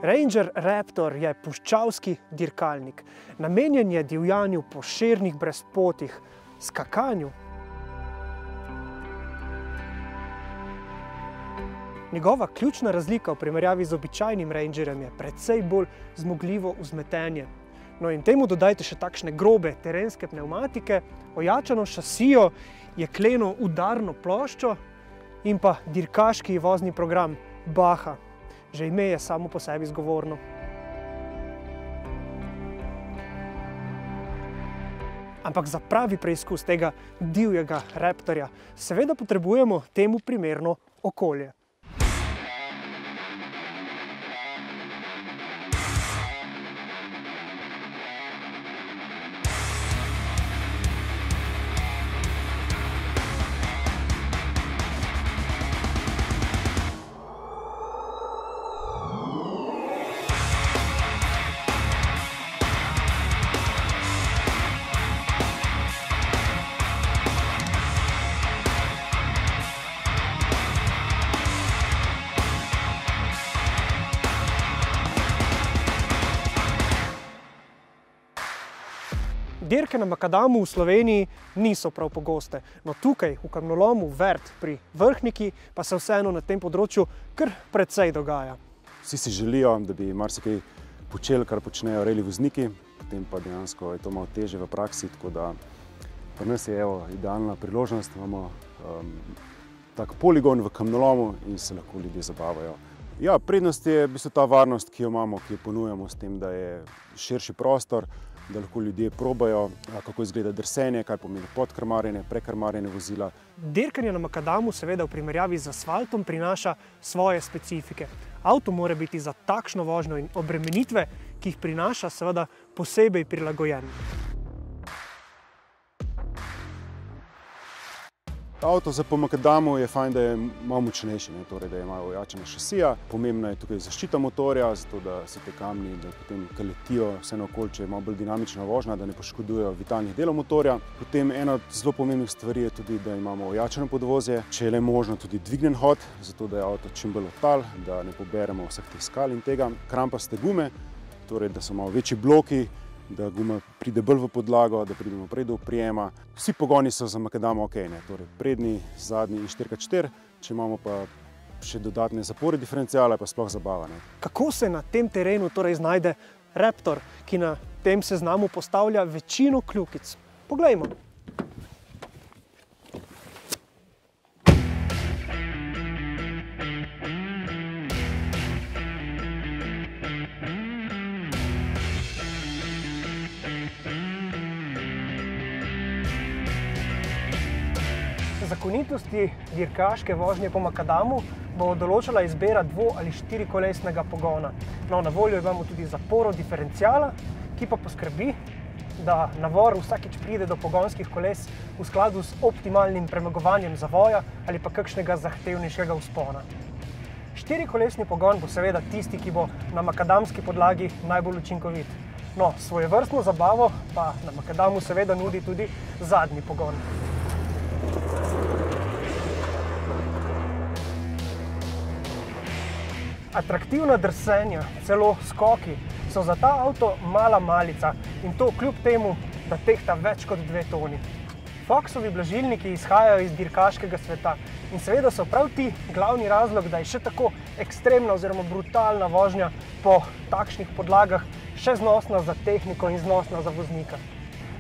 Ranger Raptor je puščavski dirkalnik. Namenjen je divjanju po širnih brezpotjih, skakanju. Njegova ključna razlika v primerjavi z običajnim Rangerjem je precej bolj zmogljivo vzmetenje. No in temu dodajte še takšne grobe terenske pnevmatike, ojačano šasijo, jekleno udarno ploščo in pa dirkaški vozni program Baha. Že ime je samo po sebi zgovorno. Ampak za pravi preizkus tega divjega Raptorja seveda potrebujemo temu primerno okolje. Dirke na makadamu v Sloveniji niso prav pogoste, no tukaj v kamnolomu Vert pri Vrhniki pa se vseeno na tem področju kar precej dogaja. Vsi si želijo, da bi marsikaj počeli, kar počnejo rally vozniki, potem pa dejansko je to malo težje v praksi, tako da pri nas je idealna priložnost, imamo tak poligon v kamnolomu in se lahko ljudje zabavajo. Ja, prednost je v bistvu ta varnost, ki jo imamo, ki jo ponujamo s tem, da je širši prostor, da lahko ljudje probajo, kako izgleda drsenje, kaj pomeni podkrmarjenje, prekrmarjene vozila. Dirkanje na makadamu seveda v primerjavi z asfaltom prinaša svoje specifike. Avto mora biti za takšno vožnjo in obremenitve, ki jih prinaša, seveda posebej prilagojen. Avto za po makadamu je fajn, da je malo močnejši, torej da je malo ojačana šasija. Pomembna je tukaj zaščita motorja, zato da se te kamni, da potem kar letijo vse naokoli, če je malo bolj dinamična vožnja, da ne poškodujejo vitalnih delov motorja. Potem ena od zelo pomembnih stvari je tudi, da imamo ojačano podvozje, če je le možno tudi dvignjen hod, zato da je avto čim bolj otal, da ne poberemo vseh teh skal in tega. Krampaste gume, torej da so malo večji bloki, da guma pride bolj v podlago, da pridemo prej do oprijema. Vsi pogoni so za makadam ok, torej prednji, zadnji in 4x4, če imamo pa še dodatne zapore diferencijala, pa sploh zabava. Kako se na tem terenu torej znajde Raptor, ki na tem seznamu postavlja večino kljukic? Poglejmo. Zakonitosti dirkaške vožnje po makadamu bo določala izbira dvo- ali štirikolesnega pogona. No, na voljo imamo tudi zaporo diferencijala, ki pa poskrbi, da navor vsakič pride do pogonskih koles v skladu s optimalnim premagovanjem zavoja ali pa kakšnega zahtevnejšega vzpona. Štirikolesni pogon bo seveda tisti, ki bo na makadamski podlagi najbolj učinkovit. No, svojevrstno zabavo pa na makadamu seveda nudi tudi zadnji pogon. Atraktivna drsenja, celo skoki, so za ta avto mala malica in to kljub temu, da tehta več kot 2 toni. Foxovi blažilniki izhajajo iz dirkaškega sveta in seveda so prav ti glavni razlog, da je še tako ekstremna oziroma brutalna vožnja po takšnih podlagah še znosna za tehniko in znosna za voznika.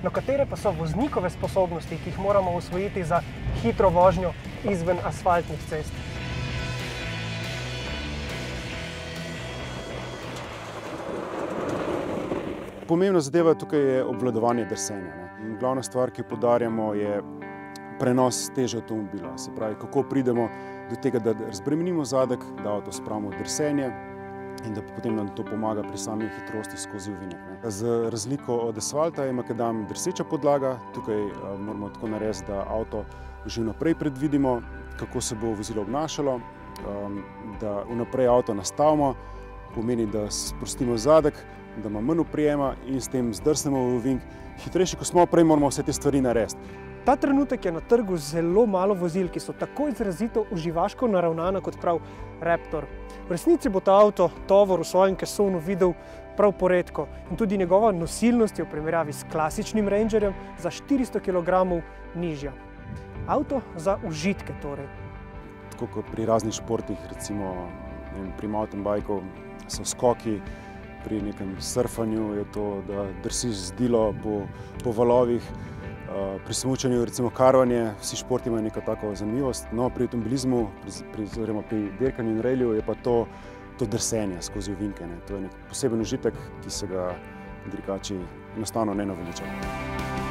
No, katere pa so voznikove sposobnosti, ki jih moramo osvojiti za hitro vožnjo izven asfaltnih cest? Pomembna zadeva tukaj je obvladovanje drsenja. Glavna stvar, ki jo poudarjamo, je prenos teže avtomobila. Se pravi, kako pridemo do tega, da razbremenimo zadek, da avto spravimo v drsenje in da potem nam to pomaga pri sami hitrosti skozi ovinek. Z razliko od asfalta je makadam drseča podlaga. Tukaj moramo tako narediti, da avto že vnaprej predvidimo, kako se bo vozilo obnašalo, da vnaprej avto nastavimo, pomeni, da sprostimo zadek, da ima manj oprijema in s tem zdrsnemo v ovink. Hitrejši, ko smo, prej moramo vse te stvari narediti. Ta trenutek je na trgu zelo malo vozil, ki so tako izrazito uživaško naravnana kot prav Raptor. V resnici bo ta avto tovor v svojem kesonu videl prav poredko in tudi njegova nosilnost je v primerjavi s klasičnim Rangerjem za 400 kg nižja. Avto za užitke torej. Tako kot pri raznih športih, recimo pri mountainbikeu so skoki, pri nekem surfanju je to, da drsiš z dilo po valovih, pri smučanju, recimo karvanje, vsi športi imajo neko tako zanimivost. No, pri avtomobilizmu, pri dirkanju in rallyju je pa to drsenje skozi ovinke. To je nek poseben užitek, ki se ga dirkači enostavno ne naveličajo.